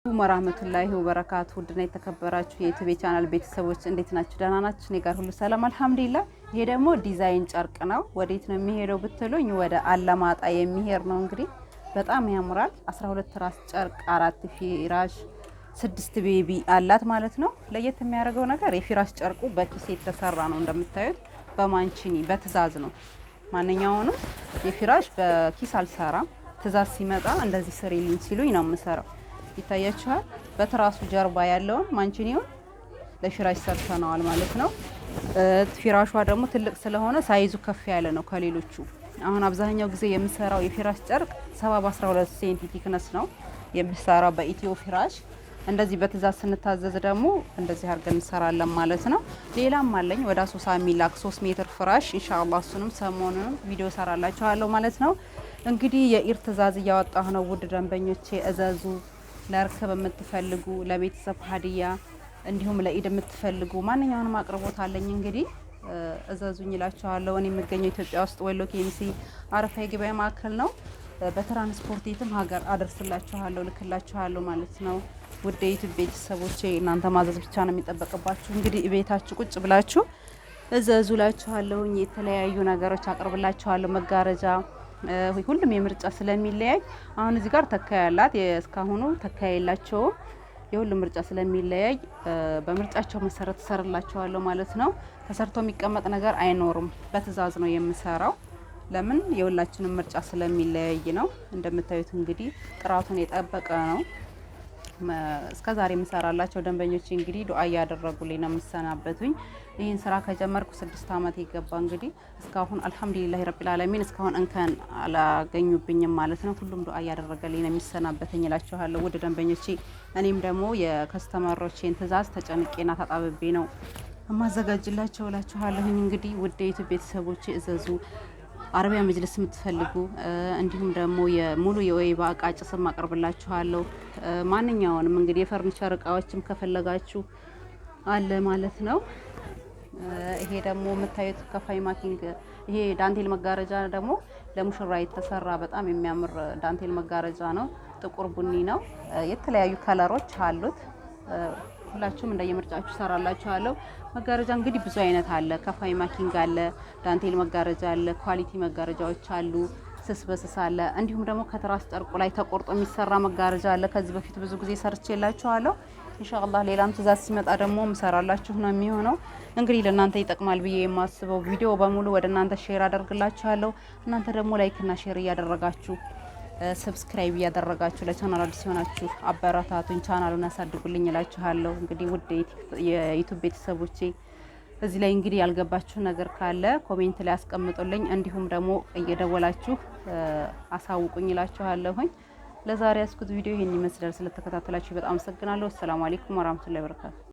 ወራህመቱላሂ ወበረካቱ ውድና የተከበራችሁ የዩቲዩብ ቻናል ቤተሰቦች እንዴት ናችሁ? ደህና ናችሁ? እኔ ጋር ሁሉ ሰላም አልሐምዱሊላህ። ይሄ ደግሞ ዲዛይን ጨርቅ ነው። ወዴት ነው የሚሄደው ብትሉኝ ወደ አላማጣ የሚሄድ ነው። እንግዲህ በጣም ያምራል። 12 ትራስ ጨርቅ፣ 4 ፊራሽ፣ 6 ቤቢ አላት ማለት ነው። ለየት የሚያደርገው ነገር የፊራሽ ጨርቁ በኪስ የተሰራ ነው። እንደምታዩት በማንቺኒ በትዕዛዝ ነው። ማንኛውንም የፊራሽ በኪስ አልሰራም። ትዕዛዝ ሲመጣ እንደዚህ ስሪልኝ ሲሉኝ ነው የምሰራው። ይታያችኋል። በትራሱ ጀርባ ያለውን ማንቺኒውን ለፊራሽ ሰርተናል ማለት ነው። ፊራሿ ደግሞ ትልቅ ስለሆነ ሳይዙ ከፍ ያለ ነው ከሌሎቹ። አሁን አብዛኛው ጊዜ የምሰራው የፊራሽ ጨርቅ 70 በ12 ሴንቲ ቲክነስ ነው የምሰራው በኢትዮ ፊራሽ። እንደዚህ በትዕዛዝ ስንታዘዝ ደግሞ እንደዚህ አድርገን እንሰራለን ማለት ነው። ሌላም አለኝ ወደ አሶሳ የሚላክ 3 ሜትር ፍራሽ ኢንሻአላህ እሱንም ሰሞኑን ቪዲዮ ሰራላችኋለሁ ማለት ነው። እንግዲህ የኢድ ትዕዛዝ እያወጣሁ ነው። ውድ ደንበኞቼ እዘዙ። ለርክብ የምትፈልጉ ለቤተሰብ ሀዲያ እንዲሁም ለኢድ የምትፈልጉ ማንኛውንም አቅርቦት አለኝ። እንግዲህ እዘዙኝ እላችኋለሁ። እኔ የምገኘው ኢትዮጵያ ውስጥ ወሎ ኬሚሴ አረፋ የገበያ ማዕከል ነው። በትራንስፖርት የትም ሀገር አደርስላችኋለሁ ልክላችኋለሁ ማለት ነው። ውድ የዩቲዩብ ቤተሰቦቼ እናንተ ማዘዝ ብቻ ነው የሚጠበቅባችሁ። እንግዲህ ቤታችሁ ቁጭ ብላችሁ እዘዙ እላችኋለሁ። የተለያዩ ነገሮች አቅርብላችኋለሁ። መጋረጃ ሁሉም የምርጫ ስለሚለያይ አሁን እዚህ ጋር ተካይ ያላት እስካሁኑ ተካይ የላቸውም። የሁሉም ምርጫ ስለሚለያይ በምርጫቸው መሰረት እሰርላቸዋለሁ ማለት ነው። ተሰርቶ የሚቀመጥ ነገር አይኖርም። በትዕዛዝ ነው የምሰራው። ለምን የሁላችንም ምርጫ ስለሚለያይ ነው። እንደምታዩት እንግዲህ ጥራቱን የጠበቀ ነው። እስከዛሬ የምሰራላቸው ደንበኞች እንግዲህ ዱአ እያደረጉልኝ ነው የሚሰናበቱኝ። ይህን ስራ ከጀመርኩ 6 አመት የገባ እንግዲህ እስካሁን አልሐምዱሊላህ ረቢል ዓለሚን እስካሁን እንከን አላገኙብኝም ማለት ነው። ሁሉም ዱአ እያደረገልኝ ነው የሚሰናበተኝ እላችኋለሁ ውድ ደንበኞቼ። እኔም ደግሞ የከስተመሮቼን ትዕዛዝ ተጨንቄና ታጣብቤ ነው የማዘጋጅላቸው እላችኋለሁ። እንግዲህ ውድ የዩቲዩብ ቤተሰቦቼ እዘዙ። አረቢያ መጅልስ የምትፈልጉ እንዲሁም ደግሞ የሙሉ የወይባ እቃ ጭስም አቀርብላችኋለሁ። ማንኛውንም እንግዲህ የፈርኒቸር እቃዎችም ከፈለጋችሁ አለ ማለት ነው። ይሄ ደግሞ የምታዩት ከፋይ ማኪንግ ይሄ ዳንቴል መጋረጃ ደግሞ ለሙሽራ የተሰራ በጣም የሚያምር ዳንቴል መጋረጃ ነው። ጥቁር ቡኒ ነው። የተለያዩ ከለሮች አሉት። ሁላችሁም እንደየምርጫችሁ ሰራላችኋለሁ። መጋረጃ እንግዲህ ብዙ አይነት አለ። ከፋይ ማኪንግ አለ፣ ዳንቴል መጋረጃ አለ፣ ኳሊቲ መጋረጃዎች አሉ፣ ስስ በስስ አለ። እንዲሁም ደግሞ ከትራስ ጨርቁ ላይ ተቆርጦ የሚሰራ መጋረጃ አለ። ከዚህ በፊት ብዙ ጊዜ ሰርቼላችኋለሁ። ኢንሻአላህ ሌላም ትዕዛዝ ሲመጣ ደግሞ ምሰራላችሁ ነው የሚሆነው። እንግዲህ ለእናንተ ይጠቅማል ብዬ የማስበው ቪዲዮ በሙሉ ወደ እናንተ ሼር አደርግላችኋለሁ። እናንተ ደግሞ ላይክ እና ሼር እያደረጋችሁ ሰብስክራይብ እያደረጋችሁ ለቻናል አዲስ ሆናችሁ አበረታቱኝ፣ ቻናሉን አሳድጉልኝ እላችኋለሁ። እንግዲህ ውድ የዩቲዩብ ቤተሰቦቼ እዚህ ላይ እንግዲህ ያልገባችሁ ነገር ካለ ኮሜንት ላይ አስቀምጡልኝ፣ እንዲሁም ደግሞ እየደወላችሁ አሳውቁኝ እላችኋለሁኝ። ለዛሬ ያስኩት ቪዲዮ ይሄን ይመስላል። ስለተከታተላችሁ በጣም አመሰግናለሁ። ሰላም አለይኩም ወራህመቱላሂ ወበረካቱ።